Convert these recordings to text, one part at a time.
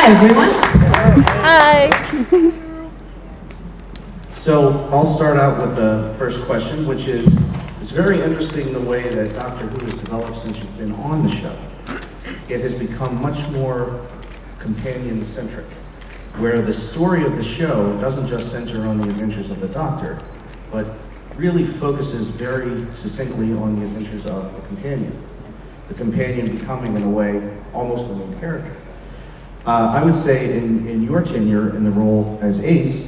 everyone. Hi. So I'll start out with the first question, which is, it's very interesting the way that Doctor Who has developed since you've been on the show. It has become much more companion-centric, where the story of the show doesn't just center on the adventures of the Doctor, but really focuses very succinctly on the adventures of the companion. The companion becoming, in a way, almost the main character. I would say in your tenure in the role as Ace,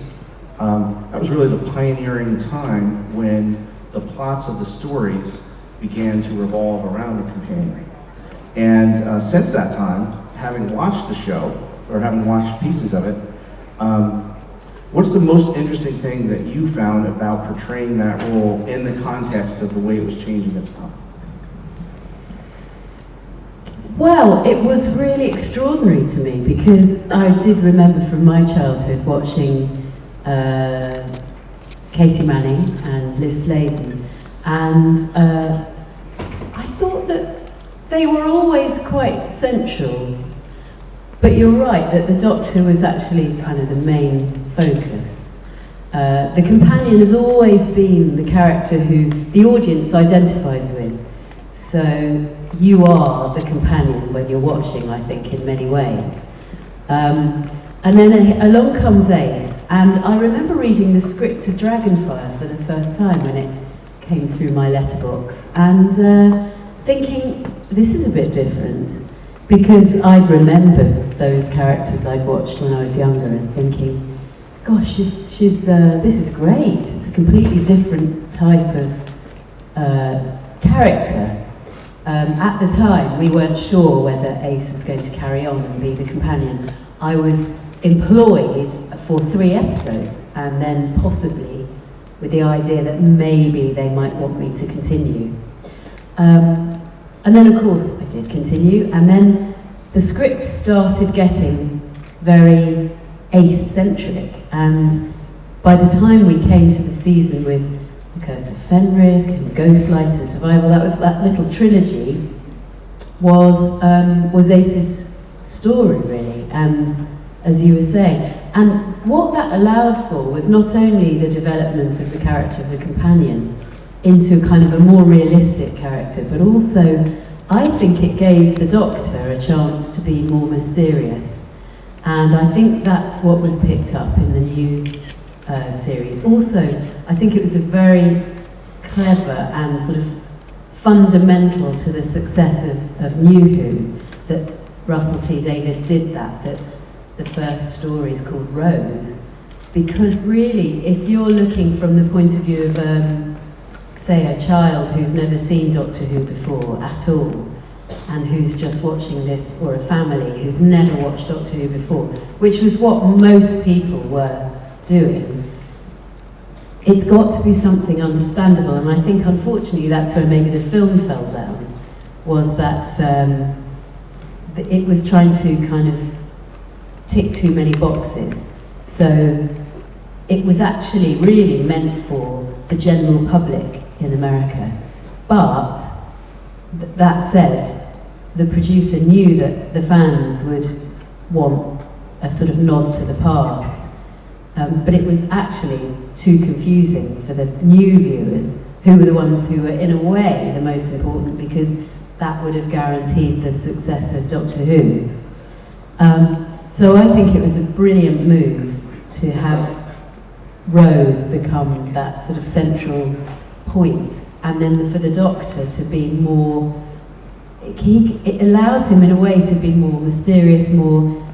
that was really the pioneering time when the plots of the stories began to revolve around the companion. And since that time, having watched the show, or having watched pieces of it, what's the most interesting thing that you found about portraying that role in the context of the way it was changing at the time? Well, it was really extraordinary to me because I did remember from my childhood watching Katie Manning and Liz Sladen, and I thought that they were always quite central. But you're right that the Doctor was actually kind of the main focus. The companion has always been the character who the audience identifies with. So you are the companion when you're watching, I think, in many ways. And then along comes Ace, and I remember reading the script of Dragonfire for the first time when it came through my letterbox, and thinking, this is a bit different, because I'd remembered those characters I'd watched when I was younger, and thinking, gosh, this is great. It's a completely different type of character. At the time, we weren't sure whether Ace was going to carry on and be the companion. I was employed for 3 episodes, and then possibly with the idea that maybe they might want me to continue. And then, of course, I did continue, and then the script started getting very Ace-centric, and by the time we came to the season with The Curse of Fenric and Ghostlight and Survival, that little trilogy was Ace's story, really, and as you were saying. And what that allowed for was not only the development of the character of the companion into kind of a more realistic character, but also I think it gave the Doctor a chance to be more mysterious. And I think that's what was picked up in the new series. Also, I think it was a very clever and sort of fundamental to the success of New Who that Russell T Davies did that the first story is called Rose, because really, if you're looking from the point of view of say a child who's never seen Doctor Who before at all, and who's just watching this, or a family who's never watched Doctor Who before, which was what most people were doing, it's got to be something understandable. And I think unfortunately that's where maybe the film fell down, was that it was trying to kind of tick too many boxes. So it was actually really meant for the general public in America. But that said, the producer knew that the fans would want a sort of nod to the past. But it was actually too confusing for the new viewers, who were the ones who were, in a way, the most important, because that would have guaranteed the success of Doctor Who. So I think it was a brilliant move to have Rose become that sort of central point, and then for the Doctor to be more, it allows him in a way to be more mysterious, more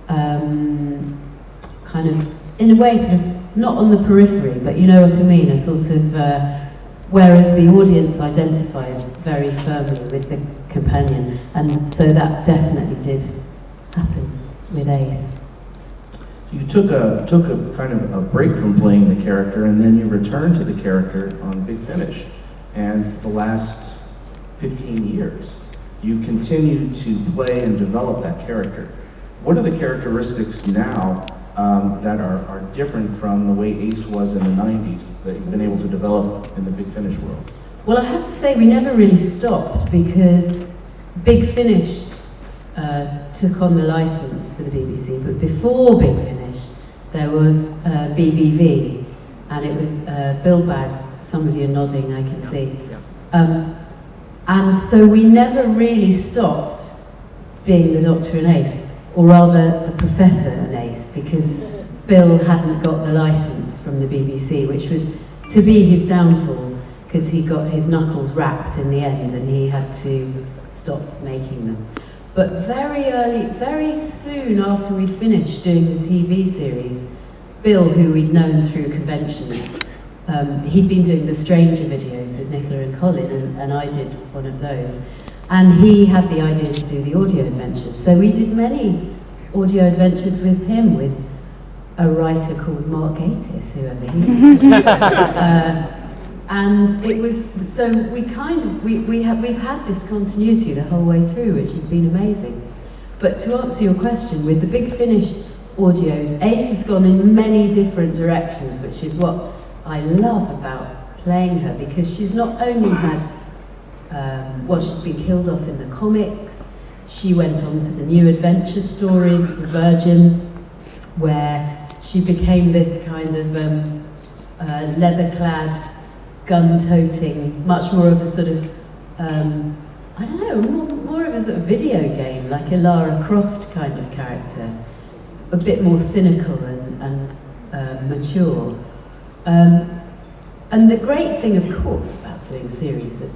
kind of, in a way, sort of not on the periphery, but you know what I mean, a sort of, whereas the audience identifies very firmly with the companion, and so that definitely did happen with Ace. You took a kind of a break from playing the character, and then you returned to the character on Big Finish. And for the last 15 years, you've continued to play and develop that character. What are the characteristics now that are different from the way Ace was in the 90s that you've been able to develop in the Big Finish world? Well, I have to say we never really stopped, because Big Finish took on the license for the BBC, but before Big Finish, there was BBV, and it was Bill Baggs. Some of you are nodding, I can see. And so we never really stopped being the Doctor and Ace, or rather the Professor and Ace, because Bill hadn't got the license from the BBC, which was to be his downfall, because he got his knuckles wrapped in the end and he had to stop making them. But very soon after we'd finished doing the TV series, Bill, who we'd known through conventions, he'd been doing the Stranger videos with Nicola and Colin, and I did one of those. And he had the idea to do the audio adventures. So we did many audio adventures with him, with a writer called Mark Gatiss, whoever he is. And it was, so we kind of, we've had this continuity the whole way through, which has been amazing. But to answer your question, with the Big Finish audios, Ace has gone in many different directions, which is what I love about playing her, because she's not only had, she's been killed off in the comics, she went on to the New Adventure stories for Virgin, where she became this kind of leather-clad, gun-toting, much more of a sort of, I don't know, more of a sort of video game, like a Lara Croft kind of character, a bit more cynical and mature. And the great thing, of course, about doing a series that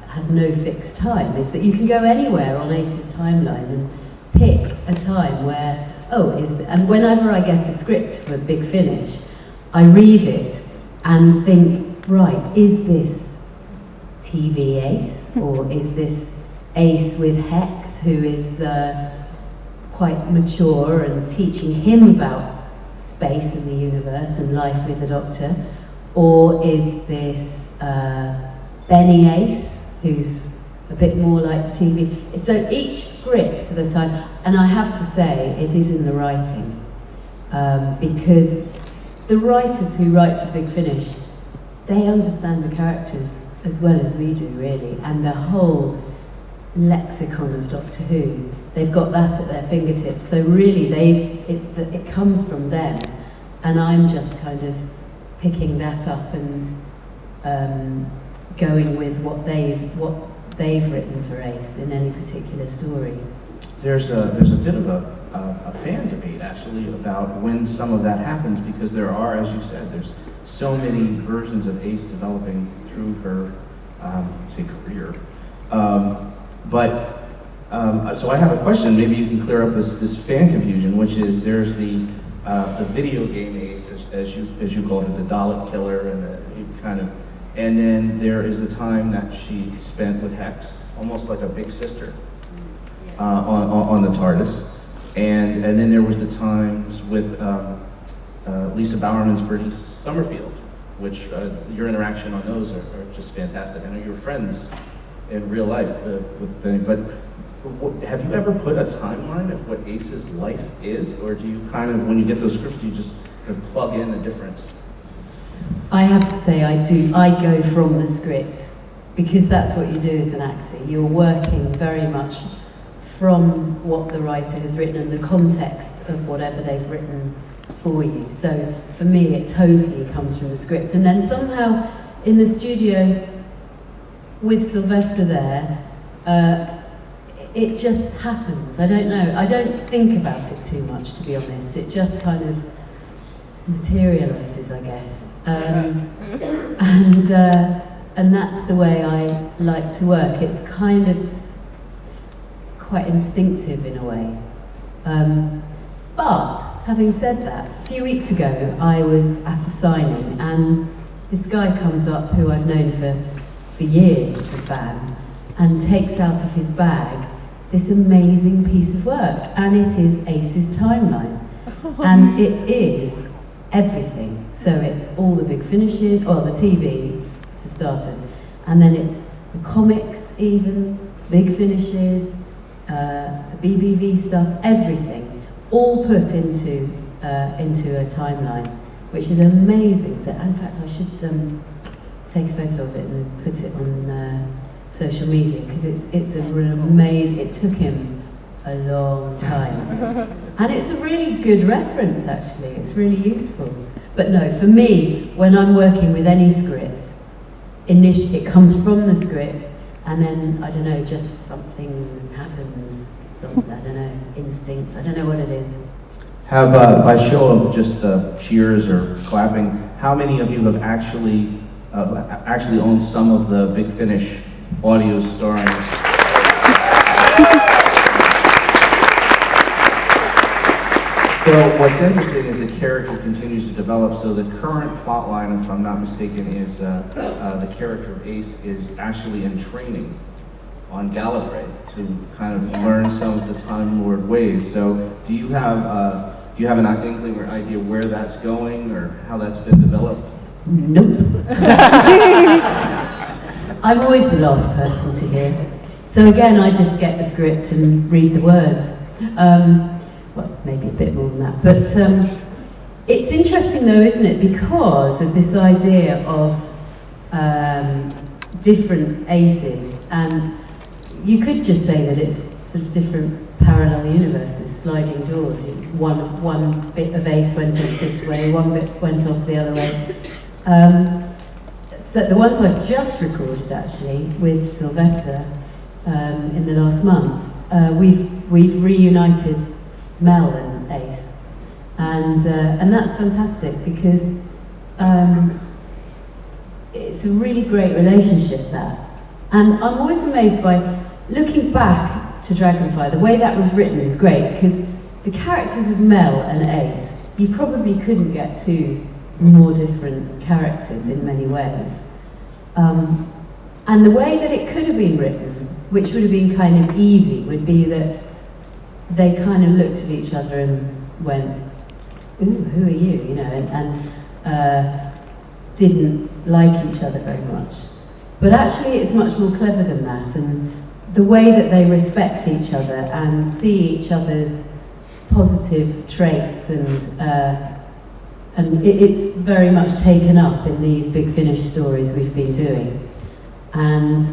has no fixed time is that you can go anywhere on Ace's timeline and pick a time where, and whenever I get a script for Big Finish, I read it and think, right, is this TV Ace, or is this Ace with Hex, who is quite mature and teaching him about space and the universe and life with the Doctor, or is this Benny Ace, who's a bit more like the TV? So each script at the time, and I have to say, it is in the writing, because the writers who write for Big Finish, they understand the characters as well as we do, really, and the whole lexicon of Doctor Who. They've got that at their fingertips, so really it comes from them, and I'm just kind of picking that up and going with what they've written for Ace in any particular story. There's a bit of a fan debate actually about when some of that happens, because there are, as you said, there's so many versions of Ace developing through her, career. So I have a question. Maybe you can clear up this fan confusion, which is there's the video game Ace, as you called it, the Dalek killer, and then there is the time that she spent with Hex, almost like a big sister, on the TARDIS, and then there was the times with Lisa Bowerman's Bertie Summerfield, which your interaction on those are just fantastic. I know you were friends in real life with Benny, but have you ever put a timeline of what Ace's life is, or do you kind of, when you get those scripts, do you just kind of plug in the difference? I have to say I do. I go from the script, because that's what you do as an actor. You're working very much from what the writer has written and the context of whatever they've written for you. So for me, it totally comes from the script. And then somehow in the studio with Sylvester there, it just happens. I don't know. I don't think about it too much, to be honest. It just kind of materializes, I guess. And that's the way I like to work. It's kind of quite instinctive in a way. But having said that, a few weeks ago I was at a signing and this guy comes up who I've known for years as a fan and takes out of his bag this amazing piece of work, and it is Ace's timeline. And it is everything. So it's all the Big Finishes, or the TV for starters, and then it's the comics even, Big Finishes, the BBV stuff, everything, all put into a timeline, which is amazing. So in fact I should take a photo of it and put it on social media, because it's a real amazing. It took him a long time. And it's a really good reference, actually. It's really useful. But no, for me, when I'm working with any script, it comes from the script, and then, I don't know, just something happens. Some, I don't know, instinct. I don't know what it is. Have, by show of just cheers or clapping, how many of you have actually owned some of the Big Finish audio starring? So what's interesting is the character continues to develop. So the current plot line, if I'm not mistaken, is the character of Ace is actually in training on Gallifrey to kind of learn some of the Time Lord ways. So do you have an inkling or idea where that's going or how that's been developed? Nope. I'm always the last person to hear. So again, I just get the script and read the words. Well, maybe a bit more than that. But it's interesting though, isn't it? Because of this idea of different aces, and you could just say that it's sort of different parallel universes, sliding doors. One bit of Ace went off this way, one bit went off the other way. So the ones I've just recorded actually with Sylvester in the last month, we've reunited Mel and Ace, and that's fantastic because it's a really great relationship there. And I'm always amazed by looking back to Dragonfire. The way that was written is great because the characters of Mel and Ace, you probably couldn't get two more different characters in many ways. And the way that it could have been written, which would have been kind of easy, would be that they kind of looked at each other and went, "Ooh, who are you?" You know, and didn't like each other very much. But actually, it's much more clever than that. And the way that they respect each other and see each other's positive traits, and it's very much taken up in these Big Finish stories we've been doing. And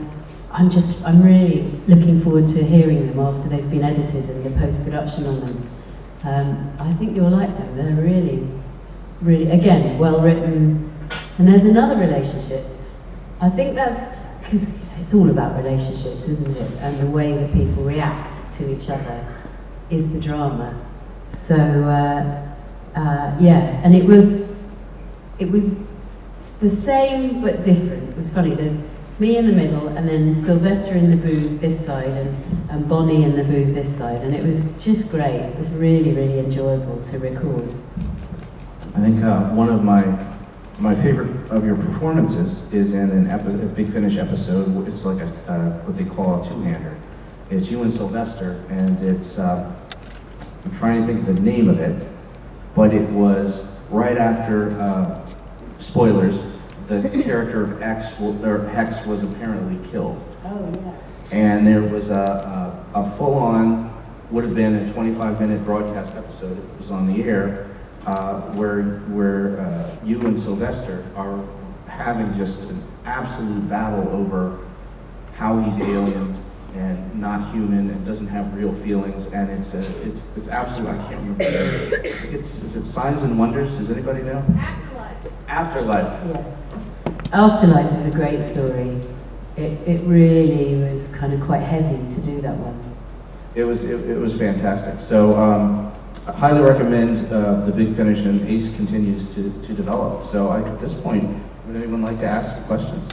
I'm really looking forward to hearing them after they've been edited and the post-production on them. I think you'll like them. They're really, really, again, well written. And there's another relationship. I think that's because it's all about relationships, isn't it? And the way that people react to each other is the drama. So, yeah, and it was the same but different. It was funny. There's me in the middle, and then Sylvester in the booth this side, and Bonnie in the booth this side, and it was just great. It was really, really enjoyable to record. I think one of my favorite of your performances is in a Big Finish episode. It's like what they call a two-hander. It's you and Sylvester, and it's I'm trying to think of the name of it, but it was right after spoilers. The character of Hex was apparently killed. Oh, yeah. And there was a full-on, would have been a 25-minute broadcast episode. It was on the air, where you and Sylvester are having just an absolute battle over how he's alien and not human and doesn't have real feelings, and it's absolute. I can't remember. Is it Signs and Wonders? Does anybody know? Afterlife. Yeah. Afterlife is a great story. It really was kind of quite heavy to do that one. It was fantastic. So I highly recommend the Big Finish, and Ace continues to develop. So at this point, would anyone like to ask questions?